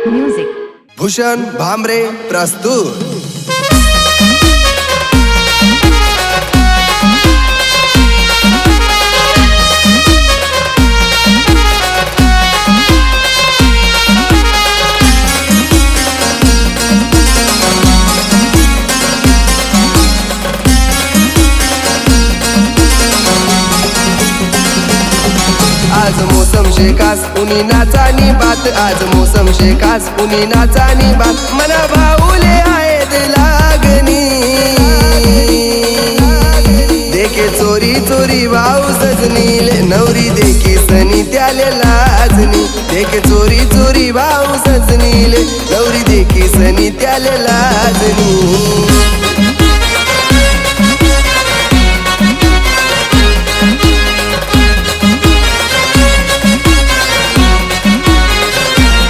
Music Bhushan Bhamre प्रस्तुत। आज मौसम शेकास उनी नाचानी बात, आज मौसम शेकास उनी नाचानी बात, मना भाऊले आहेत लागनी। देखे चोरी चोरी भाऊ सजनीले, नवरी देखी सनी त्याले लाजनी। देखे चोरी चोरी भाऊ सजनीले, नवरी देखी सनी त्याले लाजनी।